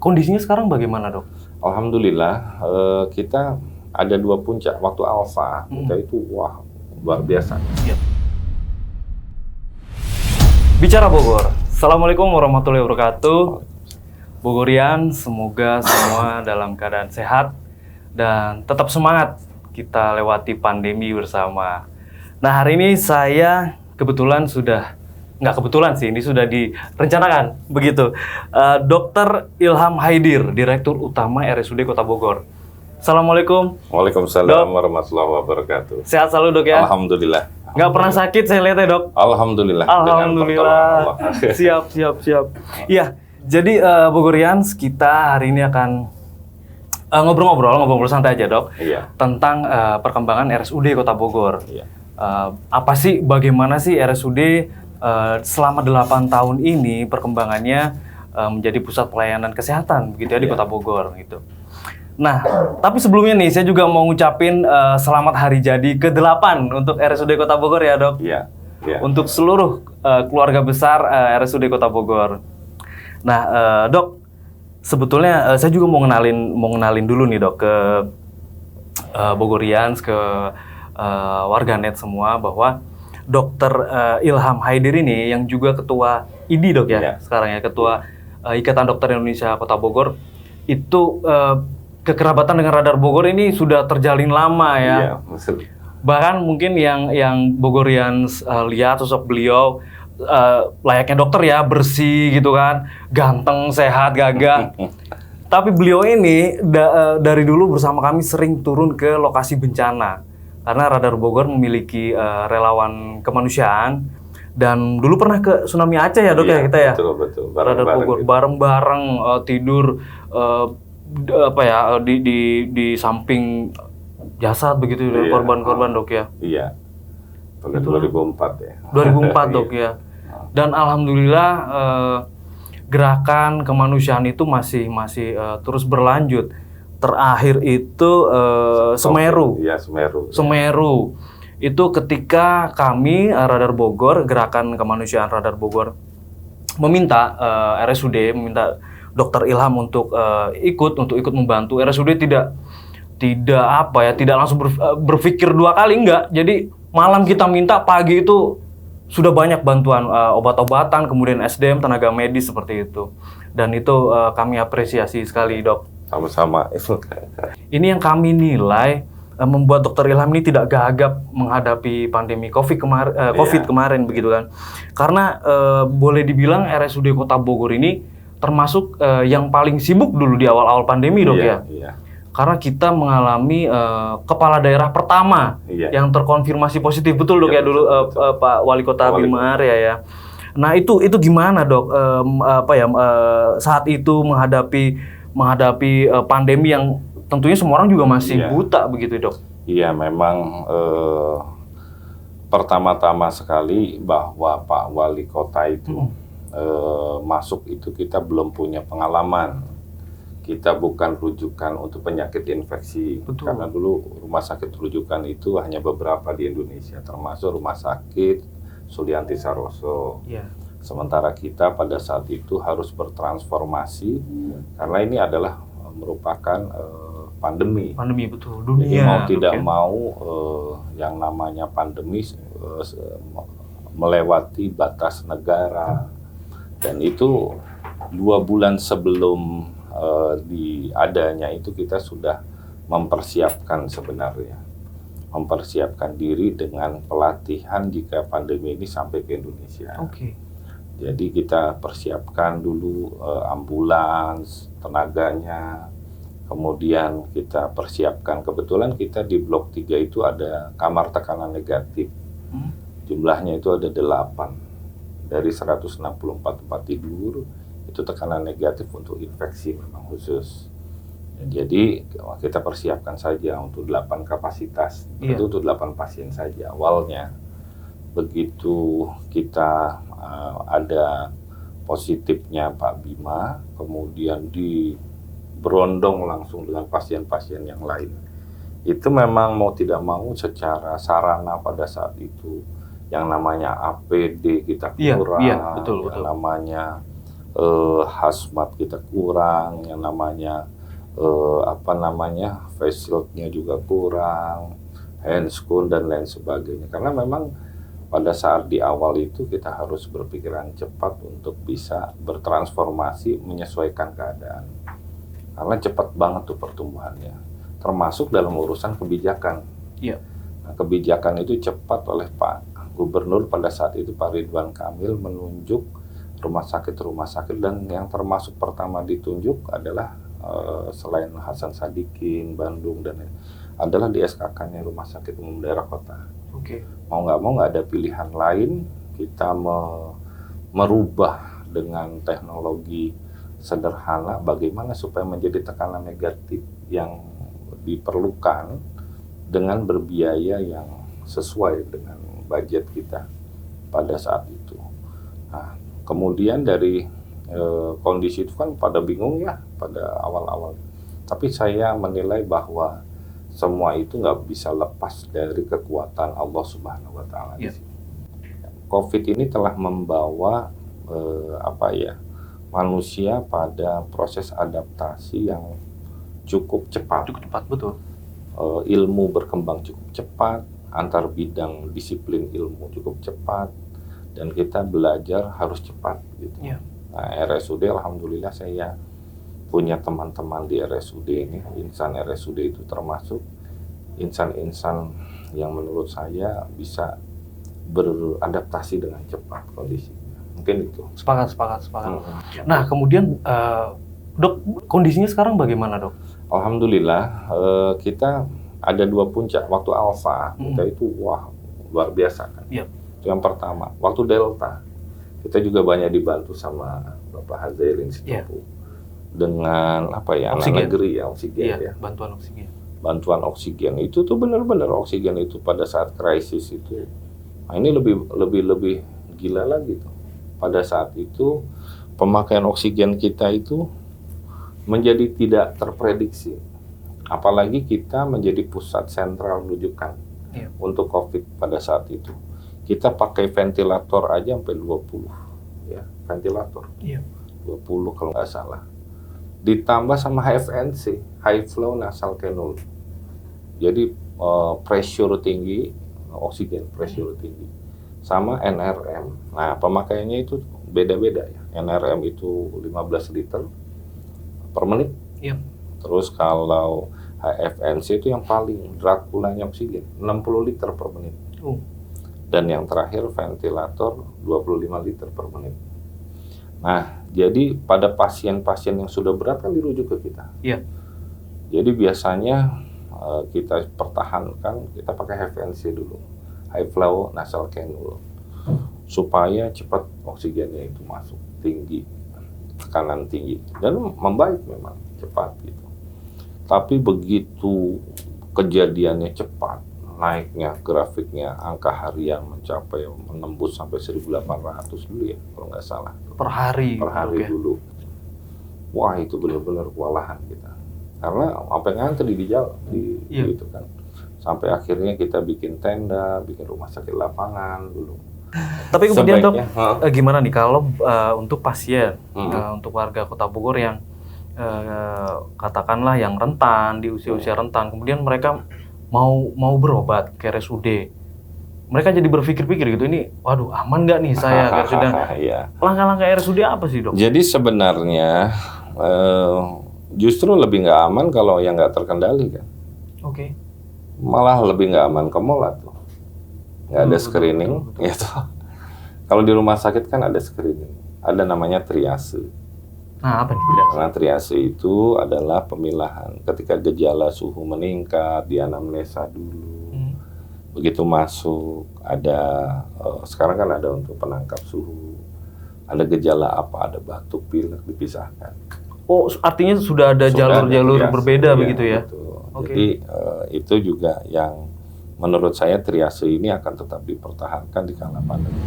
kondisinya sekarang bagaimana, Dok? Alhamdulillah, kita ada 2 puncak. Waktu Alfa, kita itu wah luar biasa. Bicara Bogor. Assalamualaikum warahmatullahi wabarakatuh. Bogorian, semoga semua dalam keadaan sehat dan tetap semangat kita lewati pandemi bersama. Nah, hari ini saya kebetulan nggak kebetulan sih, ini sudah direncanakan begitu. Dr. Ilham Haidir, Direktur Utama RSUD Kota Bogor. Assalamualaikum. Waalaikumsalam warahmatullahi wabarakatuh. Sehat selalu, Dok, ya? Alhamdulillah. Nggak pernah sakit saya lihat ya, Dok? Alhamdulillah. Alhamdulillah. Siap. Iya, jadi Bogorians, kita hari ini akan ngobrol santai aja, Dok. Iya. Tentang perkembangan RSUD Kota Bogor. Iya. Bagaimana sih RSUD selama 8 tahun ini perkembangannya menjadi pusat pelayanan kesehatan begitu ya di Kota Bogor gitu. Nah, tapi sebelumnya nih saya juga mau ngucapin selamat hari jadi ke-8 untuk RSUD Kota Bogor ya, Dok. Iya. Untuk seluruh keluarga besar RSUD Kota Bogor. Nah, Dok, sebetulnya saya juga mau ngenalin dulu nih, Dok, ke Bogorians, ke warganet semua bahwa Dr. Ilham Haidir ini yang juga ketua IDI, Dok, ya, sekarang ya, ketua Ikatan Dokter Indonesia Kota Bogor, itu kekeraban dengan Radar Bogor ini sudah terjalin lama ya. Iya, betul. Bahkan mungkin yang Bogorians lihat sosok beliau layaknya dokter ya, bersih gitu kan, ganteng, sehat, gagah. Tapi beliau ini dari dulu bersama kami sering turun ke lokasi bencana. Karena Radar Bogor memiliki relawan kemanusiaan dan dulu pernah ke tsunami Aceh ya, Dok, ya kita ya. Betul. Radar Bogor bareng-bareng tidur di samping jasad begitu ya, korban-korban, Dok, ya. Iya. Pada 2004 ya. 2004 Dok, ya. Dan alhamdulillah gerakan kemanusiaan itu masih terus berlanjut. Terakhir itu Semeru. Iya, Semeru. Itu ketika kami Radar Bogor, gerakan kemanusiaan Radar Bogor meminta RSUD, meminta Dr. Ilham untuk ikut membantu. RSUD tidak langsung berpikir 2 kali, enggak. Jadi malam kita minta, pagi itu sudah banyak bantuan obat-obatan, kemudian SDM, tenaga medis seperti itu. Dan itu kami apresiasi sekali, Dok. Sama-sama. Ini yang kami nilai membuat Dr. Ilham ini tidak gagap menghadapi pandemi COVID kemarin begitu kan. Karena boleh dibilang RSUD Kota Bogor ini termasuk yang paling sibuk dulu di awal-awal pandemi, Dok, ya. Iya. Karena kita mengalami kepala daerah pertama yang terkonfirmasi positif, betul, Dok, ya, dulu Pak Wali Kota Bima Arya ya. Nah, itu gimana, Dok, saat itu menghadapi pandemi yang tentunya semua orang juga masih buta begitu, Dok? Iya, memang pertama-tama sekali bahwa Pak Wali Kota itu masuk itu kita belum punya pengalaman. Kita bukan rujukan untuk penyakit infeksi. Betul. Karena dulu rumah sakit rujukan itu hanya beberapa di Indonesia, termasuk Rumah Sakit Sulianti Saroso. Yeah. Sementara kita pada saat itu harus bertransformasi karena ini adalah merupakan pandemi. Pandemi, betul. Dunia. Jadi mau tidak mau yang namanya pandemi melewati batas negara, dan itu 2 bulan sebelum diadanya itu kita sudah mempersiapkan sebenarnya. Mempersiapkan diri dengan pelatihan jika pandemi ini sampai ke Indonesia. Oke. Jadi kita persiapkan dulu ambulans, tenaganya, kemudian kita persiapkan, kebetulan kita di Blok 3 itu ada kamar tekanan negatif. Jumlahnya itu ada 8. Dari 164 tempat tidur, itu tekanan negatif untuk infeksi memang khusus. Jadi kita persiapkan saja untuk 8 kapasitas, itu untuk 8 pasien saja awalnya. Begitu kita ada positifnya Pak Bima, kemudian berondong langsung dengan pasien-pasien yang lain. Itu memang mau tidak mau secara sarana pada saat itu yang namanya APD kita kurang, betul. namanya hazmat kita kurang, yang namanya face shield-nya juga kurang, handscoon dan lain sebagainya. Karena memang pada saat di awal itu kita harus berpikiran cepat untuk bisa bertransformasi menyesuaikan keadaan. Karena cepat banget tuh pertumbuhannya, termasuk dalam urusan kebijakan. Iya. Nah, kebijakan itu cepat oleh Pak Gubernur pada saat itu, Pak Ridwan Kamil, menunjuk rumah sakit dan yang termasuk pertama ditunjuk adalah selain Hasan Sadikin, Bandung, dan adalah di SKK-nya Rumah Sakit Umum Daerah Kota. Oke. Mau nggak ada pilihan lain, kita merubah dengan teknologi sederhana bagaimana supaya menjadi tekanan negatif yang diperlukan dengan berbiaya yang sesuai dengan budget kita pada saat itu. Nah, kemudian dari kondisi itu kan pada bingung ya pada awal-awal. Tapi saya menilai bahwa semua itu nggak bisa lepas dari kekuatan Allah Subhanahu Wa Taala. Yep. COVID ini telah membawa manusia pada proses adaptasi yang cukup cepat. Cukup cepat, betul. Ilmu berkembang cukup cepat, antar bidang disiplin ilmu cukup cepat, dan kita belajar harus cepat gitu. Yeah. Nah, RSUD alhamdulillah saya punya teman-teman di RSUD ini, insan RSUD itu termasuk insan-insan yang menurut saya bisa beradaptasi dengan cepat kondisinya. Mungkin itu. Sepakat. Nah, kemudian Dok, kondisinya sekarang bagaimana, Dok? Alhamdulillah kita ada 2 puncak. Waktu alfa kita itu luar biasa kan. Yep. Itu yang pertama. Waktu delta kita juga banyak dibantu sama Bapak Hazailin Sitopu dengan anak negeri ya, oksigen ya. Bantuan oksigen itu tuh benar-benar oksigen itu pada saat krisis itu. Nah, ini lebih gila lagi tuh. Pada saat itu pemakaian oksigen kita itu menjadi tidak terprediksi. Apalagi kita menjadi pusat sentral rujukan untuk COVID pada saat itu. Kita pakai ventilator aja sampai 20 ya, ventilator. 20 kalau nggak salah. Ditambah sama HFNC, high flow nasal cannula. Jadi pressure tinggi, oksigen pressure tinggi. Sama NRM. Nah, pemakaiannya itu beda-beda ya. NRM itu 15 liter per menit. Terus kalau HFNC itu yang paling Draculanya oksigen, 60 liter per menit. Dan yang terakhir ventilator 25 liter per menit. Nah, jadi pada pasien-pasien yang sudah berat kan dirujuk ke kita. Jadi biasanya kita pertahankan, kita pakai HFNC dulu, high flow nasal cannula, supaya cepat oksigennya itu masuk tinggi, tekanan tinggi, dan membaik memang cepat gitu. Tapi begitu kejadiannya cepat, naiknya grafiknya angka harian mencapai menembus sampai 1.800 dulu ya kalau nggak salah. Per hari dulu. Wah, itu benar-benar kewalahan kita. Karena sampai ngantri di jalan gitu kan. Sampai akhirnya kita bikin tenda, bikin rumah sakit lapangan dulu. Tapi kemudian Dok, gimana nih kalau untuk pasien, untuk warga Kota Bogor yang katakanlah yang rentan, di usia-usia rentan, kemudian mereka mau berobat ke RSUD, mereka jadi berpikir-pikir gitu, ini waduh aman nggak nih saya ke RSUD? Langkah-langkah RSUD apa sih, Dok? Jadi sebenarnya justru lebih nggak aman kalau yang nggak terkendali kan. Malah lebih nggak aman ke mall tuh, nggak ada screening gitu. Kalau di rumah sakit kan ada screening, ada namanya triase. Nah, apa nih triase? Nah, triase itu adalah pemilahan ketika gejala suhu meningkat, dianamnesa dulu. Begitu masuk, ada sekarang kan ada untuk penangkap suhu, ada gejala apa, ada batuk, pilek, dipisahkan. Oh, artinya sudah ada jalur-jalur berbeda begitu ya? Jadi itu juga yang menurut saya triase ini akan tetap dipertahankan di kala pandemi.